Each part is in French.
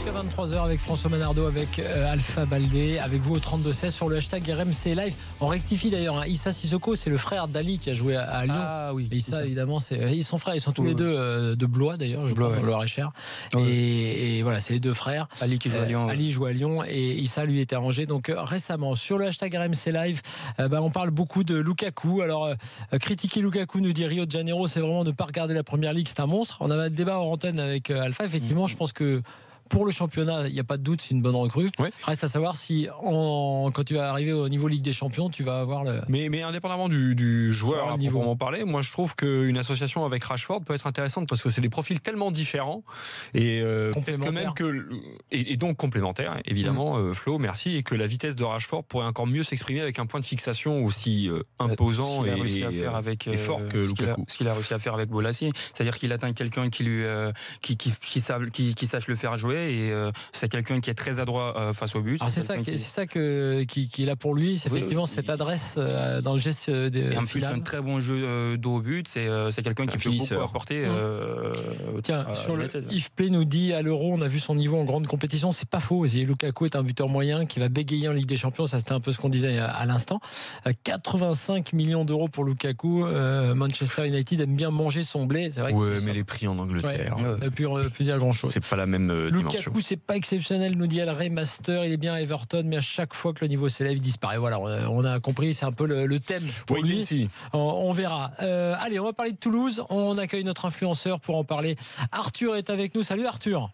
jusqu'à 23h avec François Manardo, avec Alpha Baldé, avec vous au 32-16 sur le hashtag RMC Live. On rectifie d'ailleurs, hein, Issa Sissoko, c'est le frère d'Ali qui a joué à Lyon. Ah oui. Et Issa, évidemment, ils sont frères, ils sont tous les deux de Blois d'ailleurs, je crois, dans le Loir-et-Cher. Et voilà, c'est les deux frères. Ali qui joue à Lyon. Ali joue à Lyon et Issa lui était à Angers. Donc récemment, sur le hashtag RMC Live, on parle beaucoup de Lukaku. Alors, critiquer Lukaku, nous dit Rio de Janeiro, c'est vraiment ne pas regarder la première ligue, c'est un monstre. On avait un débat en antenne avec Alpha, effectivement, je pense que pour le championnat, il n'y a pas de doute, c'est une bonne recrue. Oui. Reste à savoir si quand tu vas arriver au niveau Ligue des Champions, tu vas avoir le. Mais indépendamment du joueur à proprement parler, moi je trouve qu'une association avec Rashford peut être intéressante parce que c'est des profils tellement différents et complémentaires. Et donc complémentaires, évidemment, Flo, merci, et que la vitesse de Rashford pourrait encore mieux s'exprimer avec un point de fixation aussi imposant et fort que Lukaku. Ce qu'il a réussi à faire avec Bolasie, c'est-à-dire qu'il atteint quelqu'un qui sache le faire jouer. Et c'est quelqu'un qui est très adroit face au but. C'est ça qu'il a pour lui, c'est effectivement cette adresse dans le geste et en plus un très bon jeu dos au but, c'est quelqu'un qui peut beaucoup apporter. Tiens, sur le Yves Play nous dit à l'Euro, on a vu son niveau en grande compétition, c'est pas faux. Lukaku est un buteur moyen qui va bégayer en Ligue des Champions, ça c'était un peu ce qu'on disait à l'instant. 85 millions d'euros pour Lukaku. Manchester United aime bien manger son blé, c'est vrai. Mais les prix en Angleterre, ça ne peut dire grand chose. C'est pas la même dimension. Lukaku, c'est pas exceptionnel, nous dit El Rey Master. Il est bien à Everton, mais à chaque fois que le niveau s'élève, il disparaît. Voilà, on a compris, c'est un peu le thème pour lui. Ici. On verra. Allez, on va parler de Toulouse. On accueille notre influenceur pour en parler. Arthur est avec nous. Salut Arthur.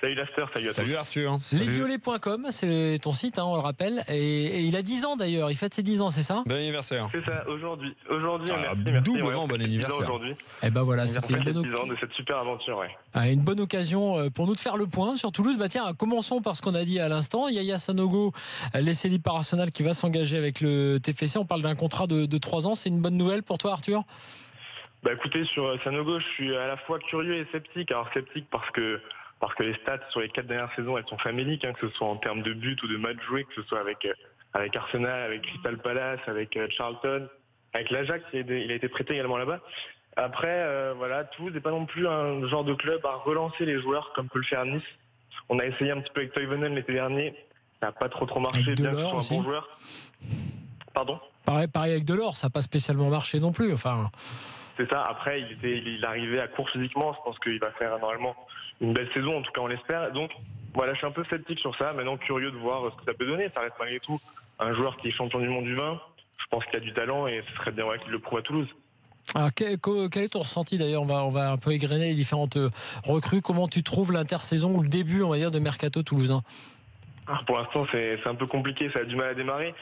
Salut Laster, salut à tous. Salut Arthur. Lesviolets.com, c'est ton site, on le rappelle. Et il a 10 ans d'ailleurs, il fête ses 10 ans, c'est ça? Bon anniversaire. C'est ça, aujourd'hui, merci. Doublement bon anniversaire. Aujourd'hui. Et voilà, c'était une bonne occasion de cette super aventure. Une bonne occasion pour nous de faire le point sur Toulouse. Tiens, commençons par ce qu'on a dit à l'instant. Yaya Sanogo, laissé libre par Arsenal, qui va s'engager avec le TFC. On parle d'un contrat de 3 ans. C'est une bonne nouvelle pour toi, Arthur? Écoutez, sur Sanogo, je suis à la fois curieux et sceptique. Alors sceptique parce que les stats sur les 4 dernières saisons, elles sont faméliques, que ce soit en termes de buts ou de matchs joués, que ce soit avec Arsenal, avec Crystal Palace, avec Charlton, avec l'Ajax, il a été prêté également là-bas. Après, Toulouse n'est pas non plus un genre de club à relancer les joueurs comme peut le faire Nice. On a essayé un petit peu avec Toivonen l'été dernier, ça n'a pas trop marché, bien que ce soit un bon joueur. Pardon ? Pareil avec Delors, ça n'a pas spécialement marché non plus. C'est ça. Après, il arrivait à court physiquement. Je pense qu'il va faire normalement une belle saison. En tout cas, on l'espère. Donc, je suis un peu sceptique sur ça. Maintenant, curieux de voir ce que ça peut donner. Ça reste malgré tout un joueur qui est champion du monde du vin. Je pense qu'il a du talent et ce serait bien qu'il le prouve à Toulouse. Alors, quel est ton ressenti d'ailleurs? On va un peu égrener les différentes recrues. Comment tu trouves l'intersaison ou le début, on va dire, de mercato toulousain? Pour l'instant, c'est un peu compliqué. Ça a du mal à démarrer.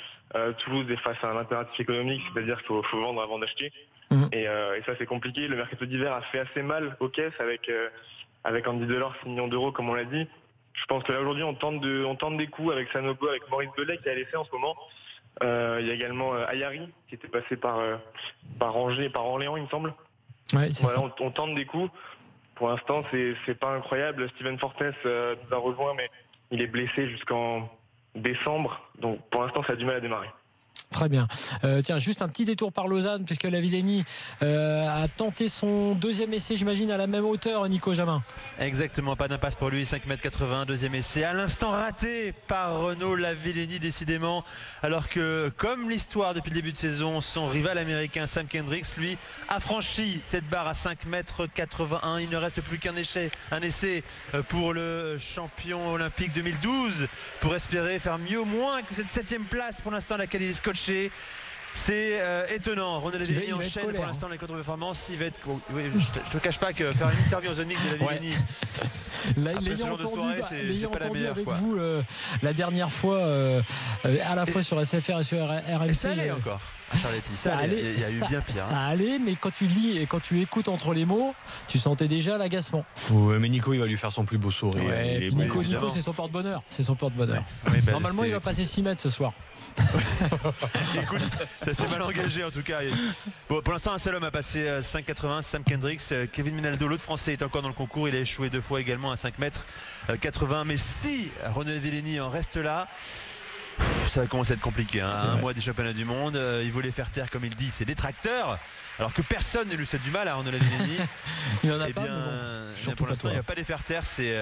Toulouse est face à un impératif économique, c'est-à-dire qu'il faut vendre avant d'acheter. Et ça, c'est compliqué. Le mercato d'hiver a fait assez mal aux caisses avec Andy Delors, 6 millions d'euros, comme on l'a dit. Je pense que là, aujourd'hui, on tente des coups avec Sanogo, avec Maurice Belay, qui a laissé en ce moment. Il y a également Ayari, qui était passé par Angers, par Orléans, il me semble. Ouais, on tente des coups. Pour l'instant, c'est pas incroyable. Steven Fortes nous a rejoint, mais il est blessé jusqu'en décembre. Donc, pour l'instant, ça a du mal à démarrer. Très bien. Tiens, juste un petit détour par Lausanne, puisque Lavillenie a tenté son deuxième essai, j'imagine, à la même hauteur, Nico Jamin. Exactement, pas d'impasse pour lui, 5,80 m, deuxième essai. À l'instant raté par Renaud Lavillenie, décidément. Alors que, comme l'histoire depuis le début de saison, son rival américain Sam Kendricks, lui, a franchi cette barre à 5,81 m. Il ne reste plus qu'un essai pour le champion olympique 2012, pour espérer faire mieux ou moins que cette 7e place pour l'instant à laquelle il est scotché. C'est étonnant. Renaud Lavillenie enchaîne pour l'instant les contre-performances. Il va être. Oui, je te cache pas que faire une interview en zone mixte de Lavillenie, l'ayant entendu avec vous la dernière fois, à la fois sur SFR et sur RMC. Ça allait encore. Ça allait, il y a eu bien pire. Ça allait, mais quand tu lis et quand tu écoutes entre les mots, tu sentais déjà l'agacement. Ouais, mais Nico, il va lui faire son plus beau sourire. Ouais, Nico, c'est son porte-bonheur. C'est son porte-bonheur. Oui, Normalement, il va passer 6 mètres ce soir. Écoute, ça s'est mal engagé en tout cas. Bon, pour l'instant, un seul homme a passé 5,80, Sam Kendricks. Kevin Minaldo, l'autre français, est encore dans le concours. Il a échoué 2 fois également à 5,80 m. Mais si Renaud Lavillenie en reste là, Ça va commencer à être compliqué, hein. Un mois des championnats du monde, il voulait faire taire, comme il dit, ses détracteurs, alors que personne ne lui souhaite du mal à Arnaud Lavillenie. Il en a eh pas, bien, surtout pour l'instant, il ne va pas les faire taire, c'est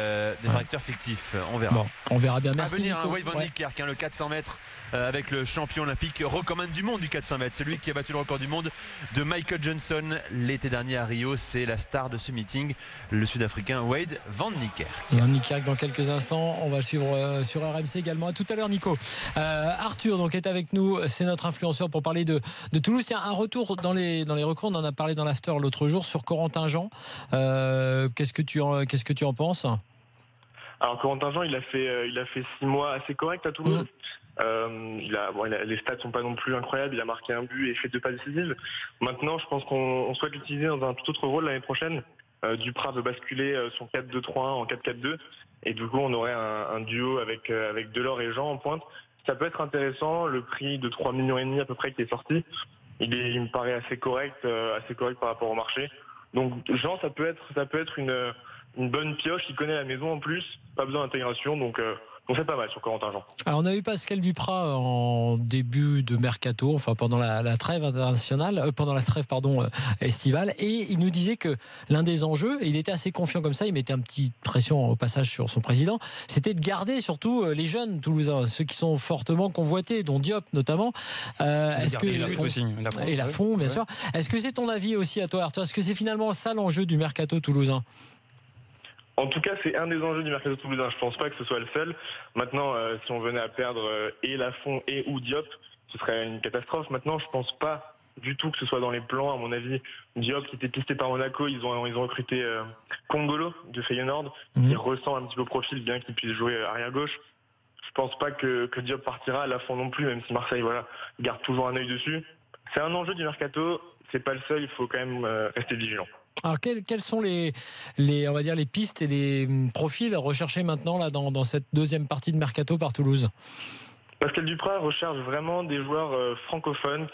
des tracteurs fictifs. On verra. Bon, on verra bien. Merci. À venir, Wade van Niekerk, le 400 mètres avec le champion olympique, recordman du monde du 400 mètres. Celui qui a battu le record du monde de Michael Johnson l'été dernier à Rio. C'est la star de ce meeting, le Sud-Africain Wade van Niekerk. Van Niekerk dans quelques instants. On va le suivre sur RMC également. À tout à l'heure, Nico. Arthur donc est avec nous. C'est notre influenceur pour parler de Toulouse. Tiens, un retour dans les recours. On en a parlé dans l'after l'autre jour sur Corentin Jean. Qu'est-ce que tu en penses? Alors Corentin Jean, il a fait 6 mois assez corrects à Toulouse. Les stats sont pas non plus incroyables. Il a marqué un but et fait 2 passes décisives. Maintenant, je pense qu'on souhaite l'utiliser dans un tout autre rôle l'année prochaine. Duprat veut basculer son 4-2-3-1 en 4-4-2 et du coup on aurait un duo avec Delors et Jean en pointe. Ça peut être intéressant. Le prix de 3,5 millions à peu près qui est sorti, il me paraît assez correct par rapport au marché. Donc Jean, ça peut être une bonne pioche. Il connaît la maison en plus, pas besoin d'intégration, donc c'est pas mal sur Corentin Jean. Alors on a eu Pascal Duprat en début de mercato, enfin pendant la trêve internationale, pendant la trêve estivale, et il nous disait que l'un des enjeux, et il était assez confiant comme ça, il mettait un petit pression au passage sur son président, c'était de garder surtout les jeunes Toulousains, ceux qui sont fortement convoités, dont Diop notamment. Et Lafont, bien sûr. Est-ce que c'est ton avis aussi à toi, Arthur? Est-ce que c'est finalement ça l'enjeu du mercato toulousain? En tout cas, c'est un des enjeux du mercato toulousain. Je pense pas que ce soit le seul. Maintenant, si on venait à perdre et Lafont et ou Diop, ce serait une catastrophe. Maintenant, je pense pas du tout que ce soit dans les plans. À mon avis, Diop qui était pisté par Monaco, ils ont recruté Kongolo de Feyenoord, qui ressemble un petit peu au profil, bien qu'il puisse jouer arrière gauche. Je pense pas que Diop partira, Lafont non plus, même si Marseille garde toujours un œil dessus. C'est un enjeu du mercato. C'est pas le seul. Il faut quand même rester vigilant. Alors quelles sont les pistes et les profils recherchés maintenant là dans cette deuxième partie de mercato par Toulouse? Pascal Duprat recherche vraiment des joueurs francophones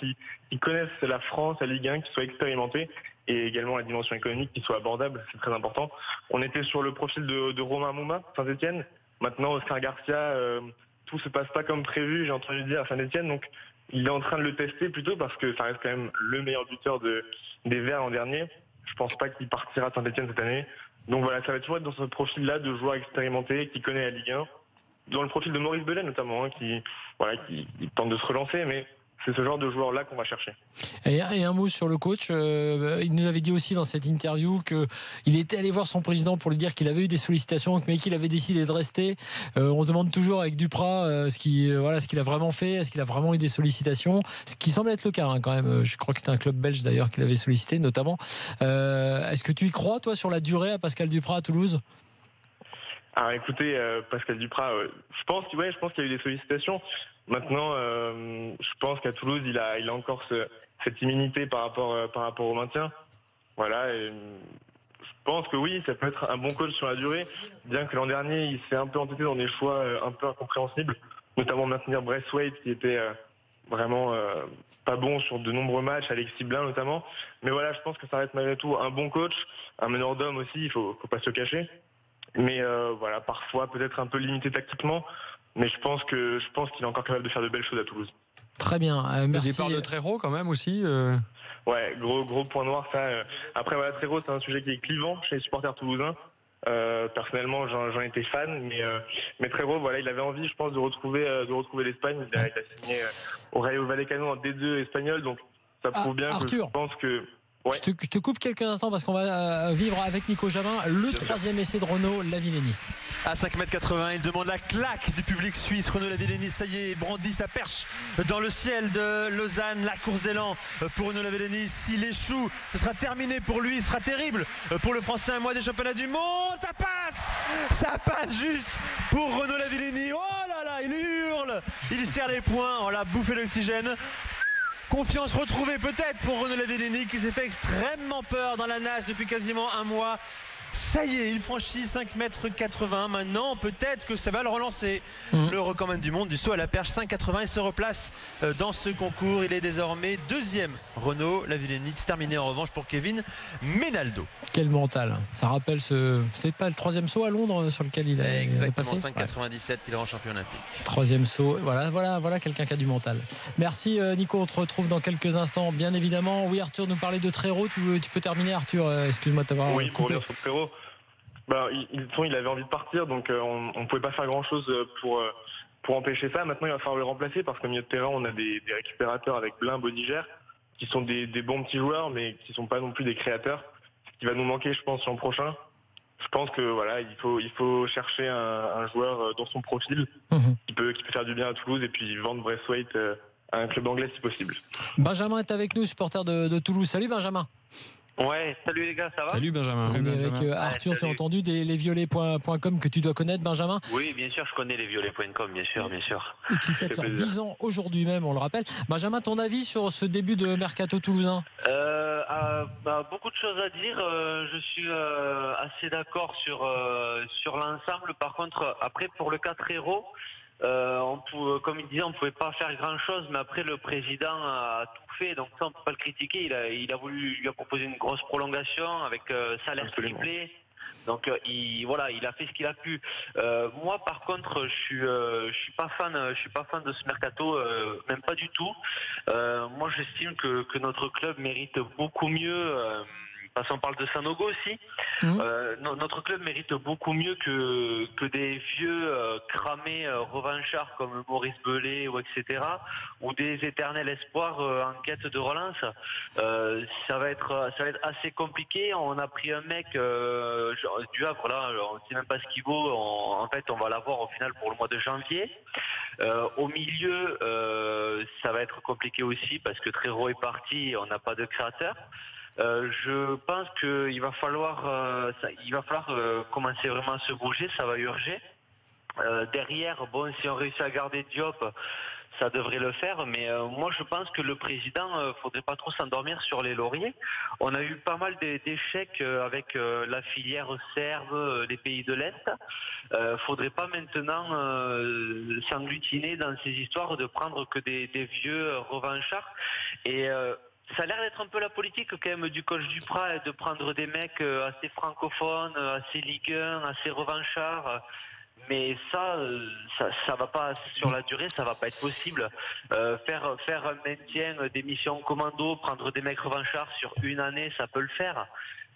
qui connaissent la France, la Ligue 1, qui soient expérimentés et également la dimension économique qui soit abordable, c'est très important. On était sur le profil de Romain Mouma, Saint-Etienne. Maintenant, Oscar Garcia, tout se passe pas comme prévu, j'ai entendu dire à Saint-Etienne, donc il est en train de le tester plutôt parce que ça reste quand même le meilleur buteur des Verts l'an dernier. Je pense pas qu'il partira à Saint-Etienne cette année. Donc voilà, ça va toujours être dans ce profil-là de joueurs expérimentés qui connaît la Ligue 1. Dans le profil de Maurice Belay notamment, qui tente de se relancer, mais c'est ce genre de joueur-là qu'on va chercher. Et un mot sur le coach. Il nous avait dit aussi dans cette interview qu'il était allé voir son président pour lui dire qu'il avait eu des sollicitations, mais qu'il avait décidé de rester. On se demande toujours avec Duprat ce qu'il a vraiment fait, est-ce qu'il a vraiment eu des sollicitations, ce qui semble être le cas quand même. Je crois que c'était un club belge d'ailleurs qui l'avait sollicité notamment. Est-ce que tu y crois toi sur la durée à Pascal Duprat à Toulouse? Alors écoutez, Pascal Duprat, je pense qu'il y a eu des sollicitations. Maintenant, je pense qu'à Toulouse, il a encore cette immunité par rapport au maintien. Voilà, et je pense que oui, ça peut être un bon coach sur la durée, bien que l'an dernier, il s'est un peu entêté dans des choix un peu incompréhensibles, notamment maintenir Braithwaite, qui était vraiment pas bon sur de nombreux matchs, Alexis Blin notamment. Mais voilà, je pense que ça reste malgré tout un bon coach, un meneur d'hommes aussi, il faut pas se le cacher. Mais voilà, parfois peut-être un peu limité tactiquement. Mais je pense qu'il est encore capable de faire de belles choses à Toulouse. Très bien. Merci. Le départ de Trejo quand même aussi. Ouais, gros point noir ça. Après voilà, Trejo c'est un sujet qui est clivant chez les supporters toulousains. Personnellement, j'en étais fan, mais Trejo, voilà, il avait envie, je pense, de retrouver l'Espagne. Il a signé au Rayo Vallecano en D2 espagnol, donc ça prouve bien Arthur. Que je pense que. Ouais. Je te coupe quelques instants parce qu'on va vivre avec Nico Jamin le troisième essai de Renaud Lavillenie. À 5,80 m, il demande la claque du public suisse. Renaud Lavillenie, ça y est, brandit sa perche dans le ciel de Lausanne. La course d'élan pour Renaud Lavillenie. S'il échoue, ce sera terminé pour lui. Ce sera terrible pour le Français. Un mois des championnats du monde. Ça passe juste pour Renaud Lavillenie. Oh là là, il hurle, il serre les poings. On l'a bouffé l'oxygène. Confiance retrouvée peut-être pour Renaud Lavillenie qui s'est fait extrêmement peur dans la nasse depuis quasiment un mois. Ça y est, il franchit 5,80 m. Maintenant, peut-être que ça va le relancer. Le recordman du monde du saut à la perche, 5,80. Il se replace dans ce concours. Il est désormais deuxième. Renaud Lavillenie, terminé en revanche pour Kevin Menaldo. Quel mental. Ça rappelle c'est pas le troisième saut à Londres sur lequel il est passé. Exactement, 5,97 qu'il rend champion olympique. Troisième saut. Voilà quelqu'un qui a du mental. Merci Nico, on te retrouve dans quelques instants, bien évidemment. Oui, Arthur nous parlait de Trero. Tu peux terminer, Arthur. Excuse-moi de t'avoir coupé. coupé. Pour dire sur Trero, il avait envie de partir, donc on ne pouvait pas faire grand-chose pour empêcher ça. Maintenant, il va falloir le remplacer parce qu'au milieu de terrain, on a des récupérateurs avec Blin, Bodiger, qui sont des bons petits joueurs, mais qui ne sont pas non plus des créateurs. Ce qui va nous manquer, je pense, l'an prochain. Je pense que il faut chercher un joueur dans son profil qui peut faire du bien à Toulouse et puis vendre Braithwaite à un club anglais si possible. Benjamin est avec nous, supporter de Toulouse. Salut Benjamin. Ouais, salut les gars, ça va? Salut Benjamin. On est avec Arthur, tu as entendu lesviolets.com que tu dois connaître, Benjamin? Oui, bien sûr, je connais lesviolets.com, bien sûr. Et qui fête leurs 10 ans aujourd'hui même, on le rappelle. Benjamin, ton avis sur ce début de mercato toulousain? Beaucoup de choses à dire. Je suis assez d'accord sur l'ensemble. Par contre, après, pour le cas Trero, comme il disait, on ne pouvait pas faire grand chose, mais après le président a tout fait, donc ça on ne peut pas le critiquer. Il a proposé une grosse prolongation avec salaire triplé. Donc il a fait ce qu'il a pu. Moi par contre je suis pas fan de ce mercato, même pas du tout. Moi j'estime que notre club mérite beaucoup mieux. Parce qu'on parle de Sanogo aussi. Notre club mérite beaucoup mieux que des vieux cramés revanchards comme Maurice Belay ou etc. ou des éternels espoirs en quête de relance. Ça va être assez compliqué. On a pris un mec du Havre là, on ne sait même pas ce qu'il vaut. En fait, on va l'avoir au final pour le mois de janvier. Au milieu, ça va être compliqué aussi parce que Trero est parti et on n'a pas de créateur. Je pense qu'il va falloir, commencer vraiment à se bouger, ça va urger. Derrière, si on réussit à garder Diop, ça devrait le faire, mais moi je pense que le président, faudrait pas trop s'endormir sur les lauriers. On a eu pas mal d'échecs avec la filière serbe, les pays de l'Est. Faudrait pas maintenant s'englutiner dans ces histoires de prendre que des vieux revanchards. Et ça a l'air d'être un peu la politique quand même du coach Duprat, de prendre des mecs assez francophones, assez Ligue 1, assez revanchards. Mais ça va pas sur la durée, ça va pas être possible. Faire un maintien, des missions commando, prendre des mecs revanchards sur une année, ça peut le faire.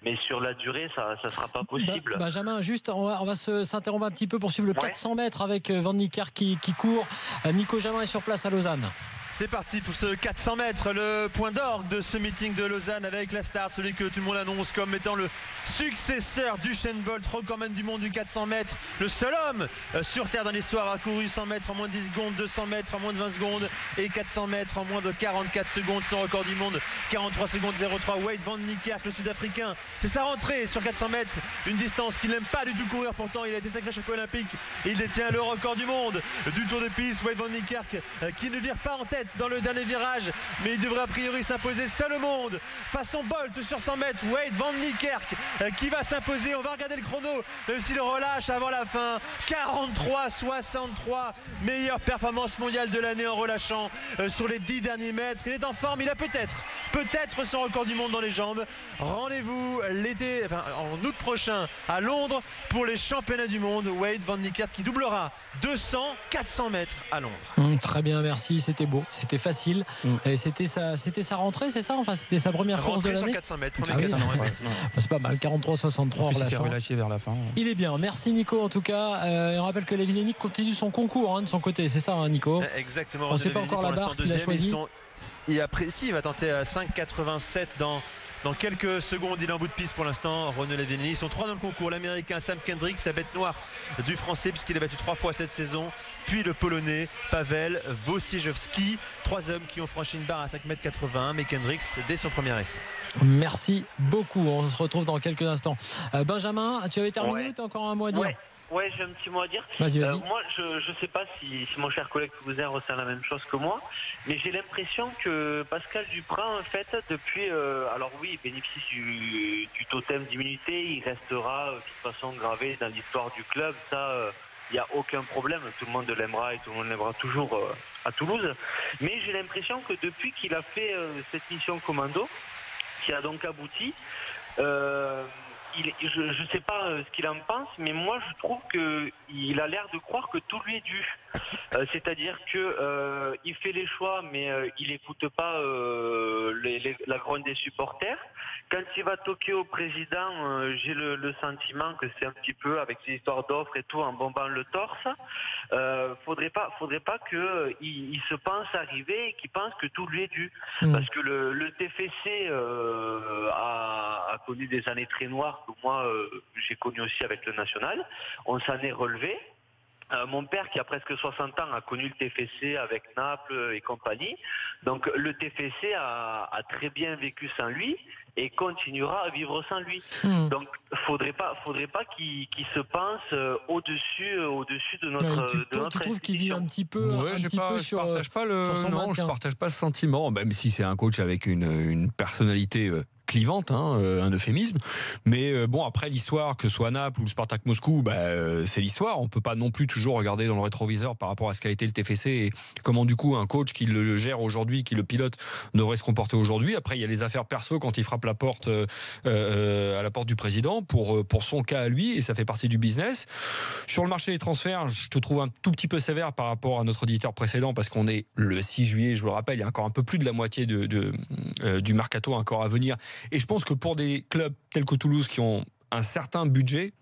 Mais sur la durée, ça sera pas possible. Benjamin, juste, on va s'interrompre un petit peu pour suivre le 400 mètres avec Van Niekerk qui court. Nico Jamin est sur place à Lausanne. C'est parti pour ce 400 mètres, le point d'orgue de ce meeting de Lausanne avec la star, celui que tout le monde annonce comme étant le successeur d'Usain Bolt, recordman du monde du 400 mètres, le seul homme sur Terre dans l'histoire à couru 100 mètres en moins de 10 secondes, 200 mètres en moins de 20 secondes et 400 mètres en moins de 44 secondes. Son record du monde, 43 secondes 03. Wade Van Niekerk, le Sud-Africain, c'est sa rentrée sur 400 mètres, une distance qu'il n'aime pas du tout courir, pourtant il a été sacré champion olympique et il détient le record du monde du Tour de Piste. Wade Van Niekerk qui ne vire pas en tête dans le dernier virage, mais il devrait a priori s'imposer seul au monde façon Bolt sur 100 mètres. Wade Van Niekerk qui va s'imposer. On va regarder le chrono, même s'il relâche avant la fin. 43,63, meilleure performance mondiale de l'année en relâchant sur les 10 derniers mètres. Il est en forme, il a peut-être son record du monde dans les jambes. Rendez-vous en août prochain à Londres pour les championnats du monde. Wade Van Niekerk qui doublera 200-400 mètres à Londres. Très bien, merci, c'était beau, c'était facile. Et c'était sa rentrée, c'est ça? Enfin, c'était sa première course de l'année. Sur 400 mètres. C'est pas mal, 43,63 relâchant. Relâché vers la fin. Il est bien, merci Nico en tout cas. On rappelle que Lavillenie continue son concours de son côté, c'est ça Nico? Exactement. On ne sait pas encore la barre qu'il a choisie. Il va tenter à 5,87 dans quelques secondes. Il est en bout de piste pour l'instant. Renaud Lavillenie, ils sont 3 dans le concours. L'américain Sam Kendricks, la bête noire du français puisqu'il a battu 3 fois cette saison. Puis le polonais Paweł Wojciechowski. 3 hommes qui ont franchi une barre à 5,81 m. Mais Kendricks dès son premier essai. Merci beaucoup. On se retrouve dans quelques instants. Benjamin, tu avais terminé ou tu as encore un mot à dire? Ouais, j'ai un petit mot à dire. Vas-y. Moi, je sais pas si mon cher collègue Toulousain ressent la même chose que moi, mais j'ai l'impression que Pascal Duprat, en fait, depuis... alors oui, il bénéficie du totem d'immunité, il restera de toute façon gravé dans l'histoire du club, ça... il n'y a aucun problème, tout le monde l'aimera et tout le monde l'aimera toujours à Toulouse. Mais j'ai l'impression que depuis qu'il a fait cette mission commando, qui a donc abouti, je ne sais pas ce qu'il en pense, mais moi je trouve qu'il a l'air de croire que tout lui est dû. C'est-à-dire que il fait les choix, mais il n'écoute pas la grogne des supporters. Quand il va toquer au président, j'ai le sentiment que c'est un petit peu avec ces histoires d'offres et tout en bombant le torse. Faudrait pas qu'il se pense arriver et qu'il pense que tout lui est dû. Parce que le TFC a connu des années très noires que moi j'ai connu aussi avec le national. On s'en est relevé. Mon père, qui a presque 60 ans, a connu le TFC avec Naples et compagnie. Donc le TFC a très bien vécu sans lui et continuera à vivre sans lui. Donc faudrait pas qu'il se pense au-dessus de notre tu trouves qu'il vit un petit peu, je partage pas ce sentiment, même si c'est un coach avec une personnalité clivante, un euphémisme. Mais bon, après l'histoire, que ce soit Naples ou le Spartak Moscou, c'est l'histoire. On peut pas non plus toujours regarder dans le rétroviseur par rapport à ce qu'a été le TFC et comment du coup un coach qui le gère aujourd'hui, qui le pilote, devrait se comporter aujourd'hui. Après, il y a les affaires perso quand il frappe la porte à la porte du président pour son cas à lui, et ça fait partie du business. Sur le marché des transferts, je te trouve un tout petit peu sévère par rapport à notre auditeur précédent, parce qu'on est le 6 juillet, je vous le rappelle, il y a encore un peu plus de la moitié du mercato encore à venir. Et je pense que pour des clubs tels que Toulouse qui ont un certain budget,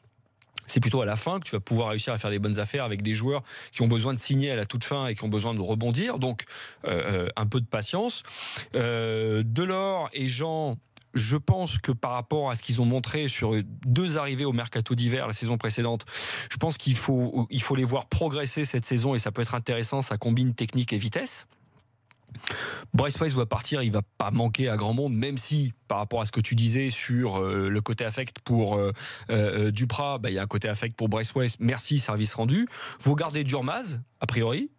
c'est plutôt à la fin que tu vas pouvoir réussir à faire des bonnes affaires avec des joueurs qui ont besoin de signer à la toute fin et qui ont besoin de rebondir. Donc, un peu de patience. Delors et Jean, je pense que par rapport à ce qu'ils ont montré sur 2 arrivées au mercato d'hiver la saison précédente, je pense qu'il faut les voir progresser cette saison, et ça peut être intéressant, ça combine technique et vitesse. Bryce Weiss va partir, il va pas manquer à grand monde, même si par rapport à ce que tu disais sur le côté affect pour Duprat, il y a un côté affect pour Bryce Weiss, merci, service rendu. Vous gardez Durmaz a priori,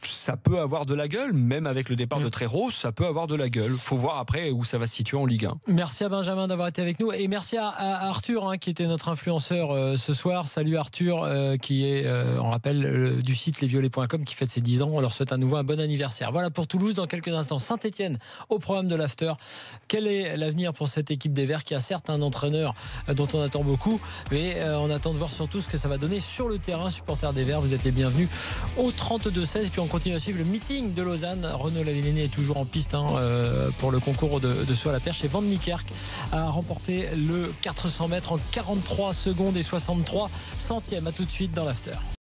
ça peut avoir de la gueule, même avec le départ de Trejo, ça peut avoir de la gueule. Faut voir après où ça va se situer en Ligue 1. Merci à Benjamin d'avoir été avec nous, et merci à Arthur qui était notre influenceur ce soir. Salut Arthur, qui est, on rappelle, du site lesviolets.com, qui fête ses 10 ans. On leur souhaite à nouveau un bon anniversaire. Voilà pour Toulouse. Dans quelques instants, Saint-Etienne au programme de l'After. Quel est l'avenir pour cette équipe des Verts, qui a certes un entraîneur dont on attend beaucoup, mais on attend de voir surtout ce que ça va donner sur le terrain. Supporters des Verts, vous êtes les bienvenus au 32-16. Puis on continue à suivre le meeting de Lausanne. Renaud Lavillenie est toujours en piste pour le concours de saut à la perche, et Van Niekerk a remporté le 400 mètres en 43 secondes et 63 centièmes. À tout de suite dans l'After.